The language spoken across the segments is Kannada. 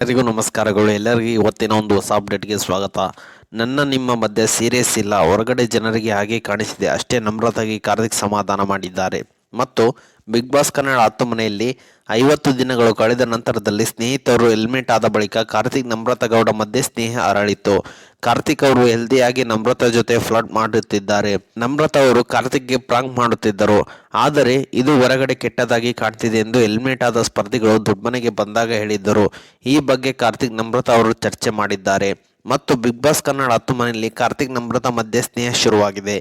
ಎಲ್ಲರಿಗೂ ನಮಸ್ಕಾರಗಳು. ಎಲ್ಲರಿಗೂ ಇವತ್ತಿನ ಒಂದು ಹೊಸ ಅಪ್ಡೇಟ್ಗೆ ಸ್ವಾಗತ. ನಿಮ್ಮ ಮಧ್ಯೆ ಸೀರಿಯಸ್ ಇಲ್ಲ, ಹೊರಗಡೆ ಜನರಿಗೆ ಹಾಗೆ ಕಾಣಿಸಿದೆ ಅಷ್ಟೇ ನಮ್ರತಾಗಿ ಕಾರ್ತಿಕ್ ಸಮಾಧಾನ ಮಾಡಿದ್ದಾರೆ. ಮತ್ತು ಬಿಗ್ ಬಾಸ್ ಕನ್ನಡ 10 ಮನೆಯಲ್ಲಿ 50 ದಿನಗಳು ಕಳೆದ ನಂತರದಲ್ಲಿ ಸ್ನೇಹಿತರು ಹೆಲ್ಮೆಟ್ ಆದ ಬಳಿಕ ಕಾರ್ತಿಕ್ ನಮ್ರತಾ ಗೌಡ ಮಧ್ಯೆ ಸ್ನೇಹ ಅರಳಿತು. ಕಾರ್ತಿಕ್ ಅವರು ಹೆಲ್ದಿಯಾಗಿ ನಮ್ರತಾ ಜೊತೆ ಫ್ಲರ್ಟ್ ಮಾಡುತ್ತಿದ್ದಾರೆ. ನಮ್ರತಾ ಅವರು ಕಾರ್ತಿಕ್ಗೆ ಪ್ರಾಂಕ್ ಮಾಡುತ್ತಿದ್ದರು. ಆದರೆ ಇದು ಹೊರಗಡೆ ಕೆಟ್ಟದಾಗಿ ಕಾಣ್ತಿದೆ ಎಂದು ಹೆಲ್ಮೆಟ್ ಆದ ಸ್ಪರ್ಧಿಗಳು ದೊಡ್ಡಮನೆಗೆ ಬಂದಾಗ ಹೇಳಿದ್ದರು. ಈ ಬಗ್ಗೆ ಕಾರ್ತಿಕ್ ನಮ್ರತಾ ಅವರು ಚರ್ಚೆ ಮಾಡಿದ್ದಾರೆ. ಮತ್ತು ಬಿಗ್ ಬಾಸ್ ಕನ್ನಡ 10 ಮನೆಯಲ್ಲಿ ಕಾರ್ತಿಕ್ ನಮ್ರತಾ ಮಧ್ಯೆ ಸ್ನೇಹ ಶುರುವಾಗಿದೆ.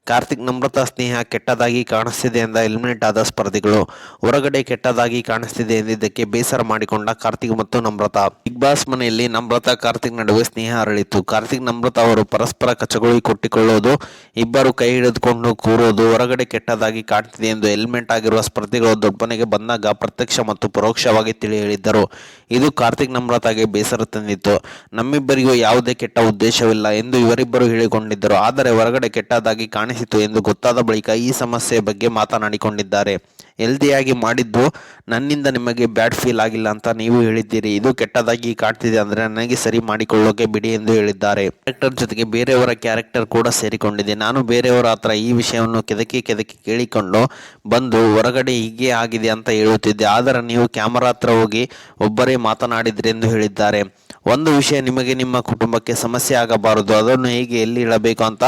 ಕಾರ್ತಿಕ್ ನಮ್ರತಾ ಸ್ನೇಹ ಕೆಟ್ಟದಾಗಿ ಕಾಣಿಸ್ತಿದೆ ಎಂದ ಹೆಲ್ಮೆಟ್ ಆದ ಸ್ಪರ್ಧಿಗಳು. ಹೊರಗಡೆ ಕೆಟ್ಟದಾಗಿ ಕಾಣಿಸ್ತಿದೆ ಎಂದಿದ್ದಕ್ಕೆ ಬೇಸರ ಮಾಡಿಕೊಂಡ ಕಾರ್ತಿಕ್ ಮತ್ತು ನಮ್ರತಾ. ಬಿಗ್ ಬಾಸ್ ಮನೆಯಲ್ಲಿ ನಮ್ರತಾ ಕಾರ್ತಿಕ್ ನಡುವೆ ಸ್ನೇಹ ಅರಳಿತು. ಕಾರ್ತಿಕ್ ನಮ್ರತಾ ಅವರು ಪರಸ್ಪರ ಕಚಗುಳಿ ಕೊಟ್ಟಿಕೊಳ್ಳೋದು, ಇಬ್ಬರು ಕೈ ಹಿಡಿದುಕೊಂಡು ಕೂರೋದು ಹೊರಗಡೆ ಕೆಟ್ಟದಾಗಿ ಕಾಣ್ತಿದೆ ಎಂದು ಹೆಲ್ಮೆಟ್ ಆಗಿರುವ ಸ್ಪರ್ಧಿಗಳು ದೊಡ್ಡಮನೆಗೆ ಬಂದಾಗ ಪ್ರತ್ಯಕ್ಷ ಮತ್ತು ಪರೋಕ್ಷವಾಗಿ ತಿಳಿ ಹೇಳಿದ್ದರು. ಇದು ಕಾರ್ತಿಕ್ ನಮ್ರತಾಗೆ ಬೇಸರ ತಂದಿತ್ತು. ನಮ್ಮಿಬ್ಬರಿಗೂ ಯಾವುದೇ ಕೆಟ್ಟ ಉದ್ದೇಶವಿಲ್ಲ ಎಂದು ಇವರಿಬ್ಬರು ಹೇಳಿಕೊಂಡಿದ್ದರು. ಆದರೆ ಹೊರಗಡೆ ಕೆಟ್ಟದಾಗಿ ಕಾಣಿಸಿತು ಎಂದು ಗೊತ್ತಾದ ಬಳಿಕ ಈ ಸಮಸ್ಯೆ ಬಗ್ಗೆ ಮಾತನಾಡಿಕೊಂಡಿದ್ದಾರೆ. ಹೆಲ್ದಿಯಾಗಿ ಮಾಡಿದ್ದು ನನ್ನಿಂದ ನಿಮಗೆ ಬ್ಯಾಡ್ ಫೀಲ್ ಆಗಿಲ್ಲ ಅಂತ ನೀವು ಹೇಳಿದ್ದೀರಿ. ಇದು ಕೆಟ್ಟದಾಗಿ ಕಾಣ್ತಿದೆ ಅಂದರೆ ನನಗೆ ಸರಿ ಮಾಡಿಕೊಳ್ಳೋಕೆ ಬಿಡಿ ಎಂದು ಹೇಳಿದ್ದಾರೆ. ಕ್ಯಾರೆಕ್ಟರ್ ಜೊತೆಗೆ ಬೇರೆಯವರ ಕ್ಯಾರೆಕ್ಟರ್ ಕೂಡ ಸೇರಿಕೊಂಡಿದೆ. ನಾನು ಬೇರೆಯವರ ಹತ್ರ ಈ ವಿಷಯವನ್ನು ಕೆದಕಿ ಕೇಳಿಕೊಂಡು ಬಂದು ಹೊರಗಡೆ ಹೀಗೆ ಆಗಿದೆ ಅಂತ ಹೇಳುತ್ತಿದ್ದೆ. ಆದರೆ ನೀವು ಕ್ಯಾಮರಾ ಹತ್ರ ಹೋಗಿ ಒಬ್ಬರೇ ಮಾತನಾಡಿದ್ರಿ ಎಂದು ಹೇಳಿದ್ದಾರೆ. ಒಂದು ವಿಷಯ, ನಿಮಗೆ ನಿಮ್ಮ ಕುಟುಂಬಕ್ಕೆ ಸಮಸ್ಯೆ ಆಗಬಾರದು, ಅದನ್ನು ಹೇಗೆ ಎಲ್ಲಿ ಹೇಳಬೇಕು ಅಂತ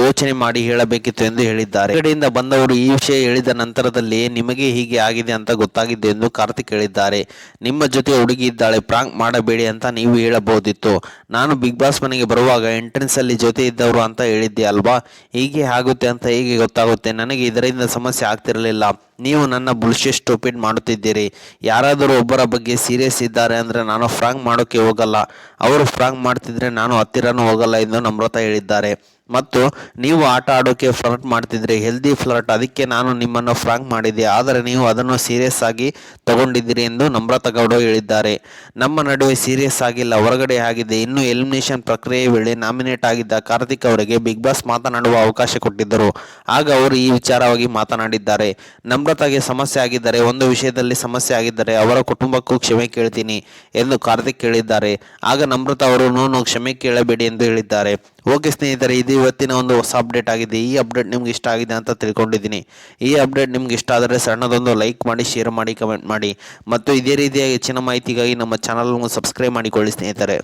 ಯೋಚನೆ ಮಾಡಿ ಹೇಳಬೇಕಿತ್ತು ಎಂದು ಹೇಳಿದ್ದಾರೆ. ಹೊರಗಡೆಯಿಂದ ಬಂದವರು ಈ ವಿಷಯ ಹೇಳಿದ ನಂತರದಲ್ಲಿಯೇ ನಿಮಗೆ ಹೀಗೆ ಆಗಿದೆ ಅಂತ ಗೊತ್ತಾಗಿದೆ ಎಂದು ಕಾರ್ತಿಕ್ ಹೇಳಿದ್ದಾರೆ. ನಿಮ್ಮ ಜೊತೆ ಹುಡುಗಿ ಇದ್ದಾಳೆ, ಪ್ರಾಂಕ್ ಮಾಡಬೇಡಿ ಅಂತ ನೀವು ಹೇಳಬಹುದಿತ್ತು. ನಾನು ಬಿಗ್ ಬಾಸ್ ಮನೆಗೆ ಬರುವಾಗ ಎಂಟ್ರೆನ್ಸ್ ಅಲ್ಲಿ ಜೊತೆ ಇದ್ದವರು ಅಂತ ಹೇಳಿದ್ದೆ ಅಲ್ವಾ. ಹೀಗೆ ಆಗುತ್ತೆ ಅಂತ ಹೇಗೆ ಗೊತ್ತಾಗುತ್ತೆ? ನನಗೆ ಇದರಿಂದ ಸಮಸ್ಯೆ ಆಗ್ತಿರಲಿಲ್ಲ. ನೀವು ನನ್ನ ಬುಲ್ಶಿಟ್ ಸ್ಟೂಪಿಡ್ ಮಾಡುತ್ತಿದ್ದೀರಿ. ಯಾರಾದರೂ ಒಬ್ಬರ ಬಗ್ಗೆ ಸೀರಿಯಸ್ ಇದ್ದಾರೆ ಅಂದರೆ ನಾನು ಫ್ರಾಂಕ್ ಮಾಡೋಕ್ಕೆ ಹೋಗಲ್ಲ. ಅವರು ಫ್ರಾಂಕ್ ಮಾಡ್ತಿದ್ರೆ ನಾನು ಹತ್ತಿರನೂ ಹೋಗಲ್ಲ ಎಂದು ನಮ್ರತಾ ಹೇಳಿದ್ದಾರೆ. ಮತ್ತು ನೀವು ಆಟ ಆಡೋಕೆ ಫ್ಲರ್ಟ್ ಮಾಡ್ತಿದ್ರಿ, ಹೆಲ್ದಿ ಫ್ಲರ್ಟ್, ಅದಕ್ಕೆ ನಾನು ನಿಮ್ಮನ್ನು ಫ್ರಾಂಕ್ ಮಾಡಿದ್ದೆ. ಆದರೆ ನೀವು ಅದನ್ನು ಸೀರಿಯಸ್ ಆಗಿ ತಗೊಂಡಿದ್ದೀರಿ ಎಂದು ನಮ್ರತಾ ಗೌಡ ಹೇಳಿದ್ದಾರೆ. ನಮ್ಮ ನಡುವೆ ಸೀರಿಯಸ್ ಆಗಿಲ್ಲ, ಹೊರಗಡೆ ಆಗಿದೆ. ಇನ್ನು ಎಲಿಮಿನೇಷನ್ ಪ್ರಕ್ರಿಯೆ ವೇಳೆ ನಾಮಿನೇಟ್ ಆಗಿದ್ದ ಕಾರ್ತಿಕ್ ಅವರಿಗೆ ಬಿಗ್ ಬಾಸ್ ಮಾತನಾಡುವ ಅವಕಾಶ ಕೊಟ್ಟಿದ್ದರು. ಆಗ ಅವರು ಈ ವಿಚಾರವಾಗಿ ಮಾತನಾಡಿದ್ದಾರೆ. ನಮ್ರತಾಗೆ ಸಮಸ್ಯೆ ಆಗಿದ್ದರೆ, ಒಂದು ವಿಷಯದಲ್ಲಿ ಸಮಸ್ಯೆ ಆಗಿದ್ದರೆ ಅವರ ಕುಟುಂಬಕ್ಕೂ ಕ್ಷಮೆ ಕೇಳ್ತೀನಿ ಎಂದು ಕಾರ್ತಿಕ್ ಹೇಳಿದ್ದಾರೆ. ಆಗ ನಮ್ರತಾ ಅವರು ನೋನು ಕ್ಷಮೆ ಕೇಳಬೇಡಿ ಎಂದು ಹೇಳಿದ್ದಾರೆ. ಓಕೆ ಸ್ನೇಹಿತರೆ, ಇದು ಇವತ್ತಿನ ಒಂದು ಹೊಸ ಅಪ್ಡೇಟ್ ಆಗಿದೆ. ಈ ಅಪ್ಡೇಟ್ ನಿಮ್ಗೆ ಇಷ್ಟ ಆಗಿದೆ ಅಂತ ತಿಳ್ಕೊಂಡಿದ್ದೀನಿ. ಈ ಅಪ್ಡೇಟ್ ನಿಮ್ಗೆ ಇಷ್ಟ ಆದರೆ ಸಣ್ಣದೊಂದು ಲೈಕ್ ಮಾಡಿ, ಶೇರ್ ಮಾಡಿ, ಕಮೆಂಟ್ ಮಾಡಿ ಮತ್ತು ಇದೇ ರೀತಿಯ ಹೆಚ್ಚಿನ ಮಾಹಿತಿಗಾಗಿ ನಮ್ಮ ಚಾನಲ್ನ ಸಬ್ಸ್ಕ್ರೈಬ್ ಮಾಡಿಕೊಳ್ಳಿ ಸ್ನೇಹಿತರೆ.